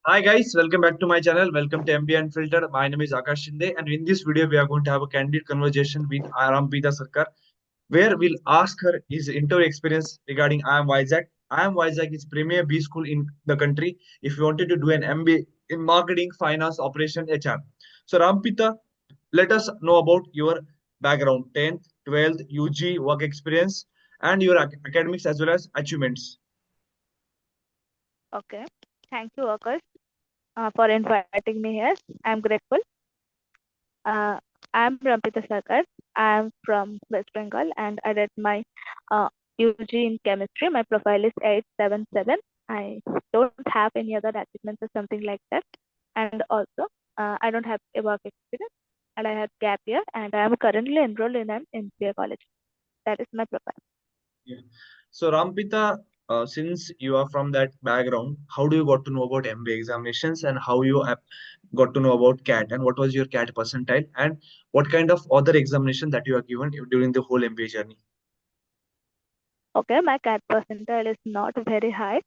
Hi guys, welcome back to my channel. Welcome to MBA Unfiltered. My name is Akash Shinde, and in this video, we are going to have a candid conversation with Rampita Sarkar, where we'll ask her his interview experience regarding IIM Vizag. IIM Vizag is premier B school in the country. If you wanted to do an MBA in marketing, finance, operation, HR. So Rampita, let us know about your background, 10th, 12th, UG, work experience, and your academics as well as achievements. Okay. Thank you, Akash, for inviting me here. I'm grateful. Uh, I'm Rampita Sarkar. I'm from West Bengal and I did my uh, UG in chemistry. My profile is 877. I don't have any other achievements or something like that. And also, I don't have a work experience and I have gap year and I am currently enrolled in an MBA college. That is my profile. Yeah. So Rampita, since you are from that background, how do you got to know about MBA examinations and how you have got to know about CAT and what was your CAT percentile and what kind of other examination that you are given during the whole MBA journey? Okay, my CAT percentile is not very high.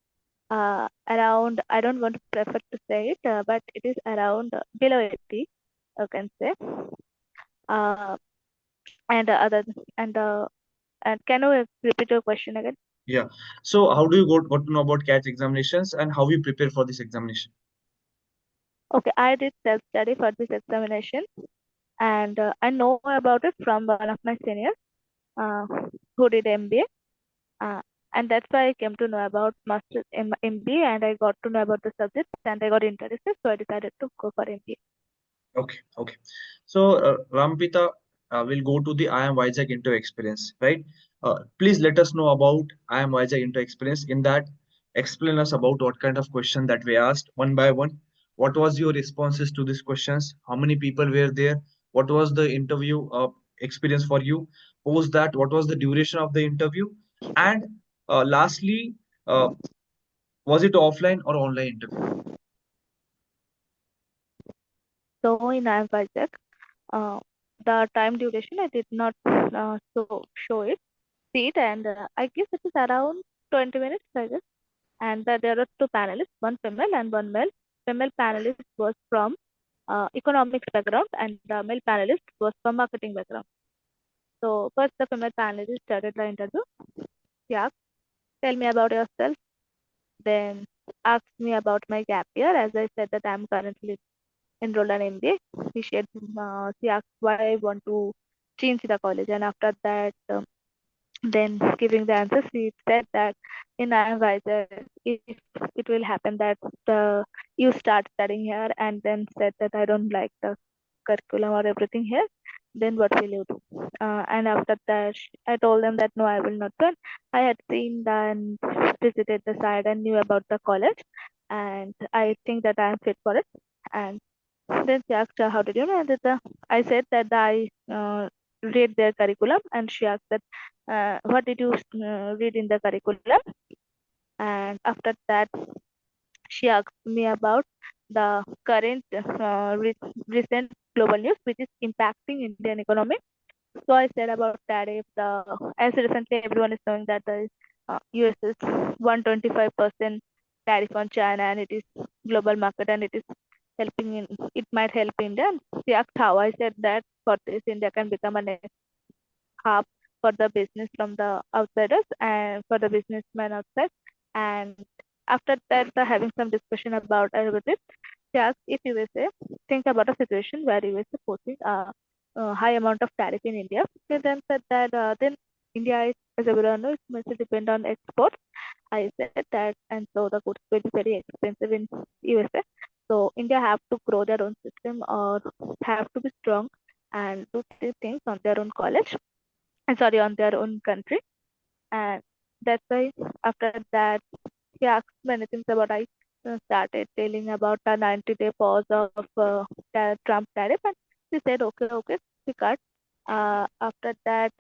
Around, I don't want to prefer to say it, but it is around below 80, you can say. Uh, and other and and can you repeat your question again? Yeah. So how do you got to know about CAT examinations and how you prepare for this examination? Okay, I did self-study for this examination, and I know about it from one of my seniors uh, who did MBA, and that's why I came to know about master MBA, and I got to know about the subjects, and I got interested, so I decided to go for MBA. Okay, okay. So, Rampita, will go to the IIM Vizag into experience, right? Please let us know about IIM Vizag into experience. In that, explain us about what kind of question that we asked one by one. What was your responses to these questions? How many people were there? What was the interview experience for you? Post that, what was the duration of the interview? And lastly, uh, was it offline or online interview? So in IIM Vizag, uh, the time duration I did not show it, see it, and I guess it is around 20 minutes, I guess. And there are two panelists, one female and one male. Female panelist was from economics background, and the male panelist was from marketing background. So first, the female panelist started the interview. She asked, "Tell me about yourself." Then asked me about my gap year. As I said that I'm currently enrolled in MBA. She asked why I want to change the college, and after that, then giving the answer, she said that in advisor, if it will happen that you start studying here and then said that I don't like the curriculum or everything here, then what will you do? And after that, I told them that no, I will not go. I had seen and visited the site and knew about the college, and I think that I am fit for it. And then she asked, how did you know that? I said that I read their curriculum, and she asked that, what did you read in the curriculum? And after that, she asked me about the current recent global news, which is impacting Indian economy. So I said about tariff. As recently everyone is knowing that the US is 125% tariff on China, and it is global market, and it is helping in it might help India. And she asked how. I said that for this India can become a next hub for the business from the outsiders and for the businessmen outside. And after that, having some discussion about it, she asked if USA think about a situation where USA posting a high amount of tariff in India. They then said that then India is, as everyone knows, mostly depend on exports. I said that, and so the goods will be very expensive in USA. So India have to grow their own system or have to be strong and do things on their own college. Sorry, on their own country. And that's why after that he asked many things about. I started telling about the 90-day pause of Trump tariff, and she said, okay, okay, she cut. After that,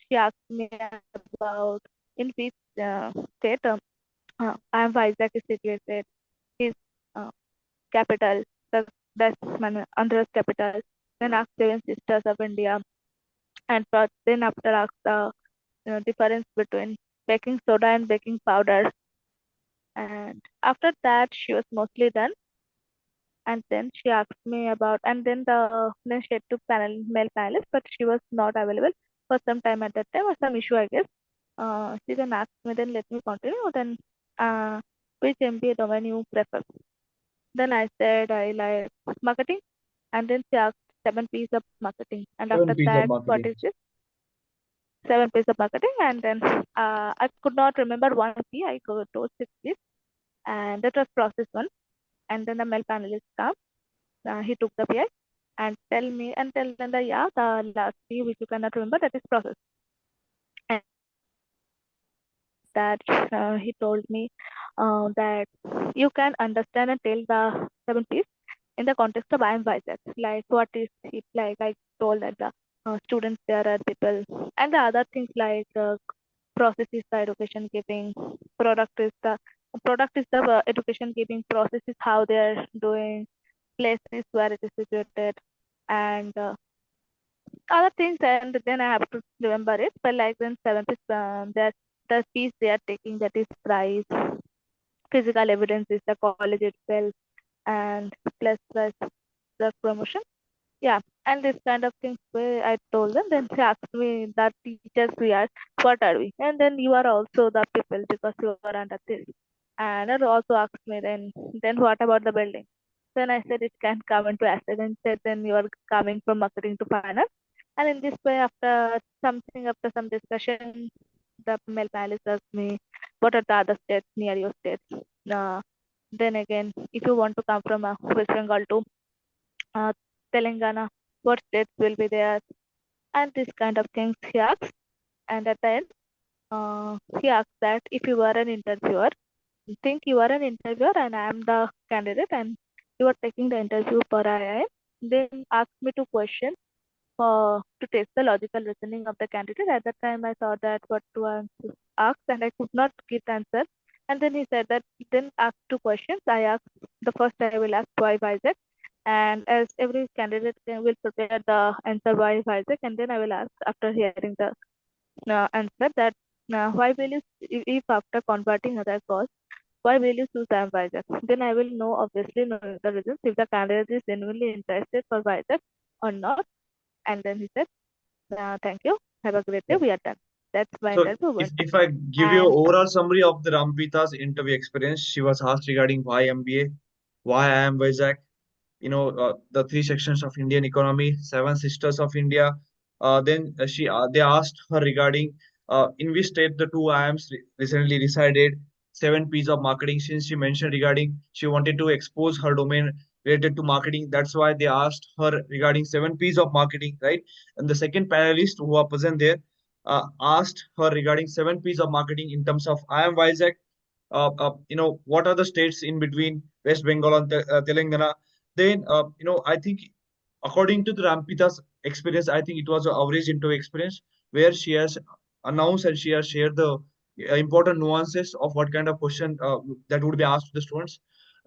she asked me about in which state I am Vizag is situated, his uh, capital, the, that's Andhra's capital. Then asked Seven Sisters of India, and then after asked the difference between baking soda and baking powder. And after that, she was mostly done. And then she asked me about, and then she had two male panelists, but she was not available for some time at that time or some issue, I guess. She then asked me, then let me continue. Then, uh, which MBA domain you prefer? Then I said I like marketing, and then she asked 7 P's of marketing, and after 7 P's of that, what marketing. is this? 7 P's of marketing, and then I could not remember 1 P. I told 6 P's, and that was process one. And then the male panelist came. He took the PI and tell them that yeah, the last P which you cannot remember, that is process. And after that, he told me that you can understand and tell the 7 P's in the context of IIM Vizag. Like what is it like? I told that the students there are people, and the other things like process is the education giving, product is the education giving, process is how they are doing, places where it is situated, and other things, and then I have to remember it. But like then seventh is that the fees they are taking, that is price, physical evidence is the college itself, and plus the promotion. Yeah, and this kind of things where I told them. Then they asked me that teachers we are, what are we? And then you are also the people because you are under this. And it also asked me then what about the building? Then I said it can come into asset, and said then you are coming from marketing to finance. And in this way, after some discussion, the male panelist asked me, what are the other states near your states? Uh, then again, if you want to come from West Bengal to uh, Telangana, what states will be there? And this kind of things he asks. And at the end, he asks that if you are an interviewer, think you are an interviewer and I am the candidate and you are taking the interview for IIM, then ask me two questions to test the logical reasoning of the candidate. At that time, I thought that what to ask, and I could not give the answer. And then he said that then ask two questions. I asked the first, I will ask why Isaac, and as every candidate will prepare the answer why Isaac, and then I will ask after hearing the answer that why will you, if after converting other course, why will you choose Sam Isaac? Then I will know obviously know the reasons if the candidate is genuinely interested for Isaac or not. And then he said, thank you. Have a great day. We are done. That's my So interview if, went. if I give you And overall summary of the Rampita's interview experience, she was asked regarding why MBA, why I am Vizag, the three sections of Indian economy, seven sisters of India. Then they asked her regarding in which state the two IIMs recently resided, 7 P's of marketing, since she mentioned regarding she wanted to expose her domain related to marketing. That's why they asked her regarding 7 P's of marketing, right? And the second panelist who are present there asked her regarding 7 P's of marketing in terms of I am Vizag, what are the states in between West Bengal and Telangana. Then, I think according to the Rampita's experience, I think it was an average interview experience where she has announced and she has shared the important nuances of what kind of question that would be asked to the students.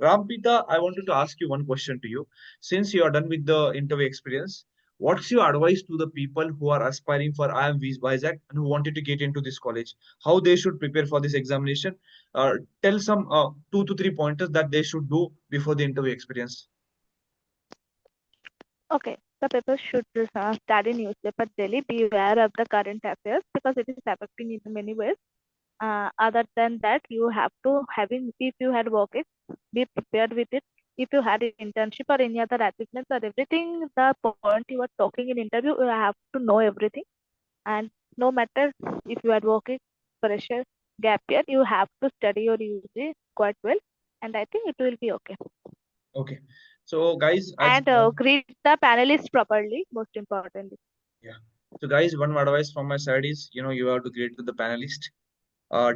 Rampita, I wanted to ask you one question to you. Since you are done with the interview experience, what's your advice to the people who are aspiring for IIM Vizag and who wanted to get into this college? How they should prepare for this examination? Tell some 2 to 3 pointers that they should do before the interview experience. okay, the people should study newspaper daily, be aware of the current affairs because it is affecting in many ways. Other than that, you have to having if you had work it, be prepared with it. If you had an internship or any other achievements or everything, the point you are talking in interview, you have to know everything. And no matter if you are working, pressure, gap year, you have to study your UG quite well, and I think it will be okay. Okay. So, guys, as And greet the panelists properly, most importantly. yeah. So, guys, one advice from my side is, you have to greet with the panelist.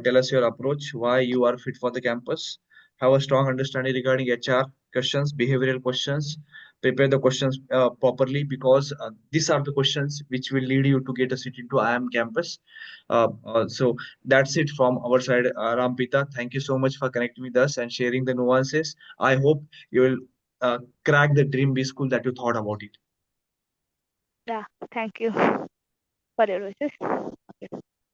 Tell us your approach, why you are fit for the campus. Have a strong understanding regarding HR questions, behavioral questions. Prepare the questions properly because these are the questions which will lead you to get a seat into IIM campus. So that's it from our side, Rampita. Thank you so much for connecting with us and sharing the nuances. I hope you will crack the dream B school that you thought about it. Yeah, thank you for your wishes.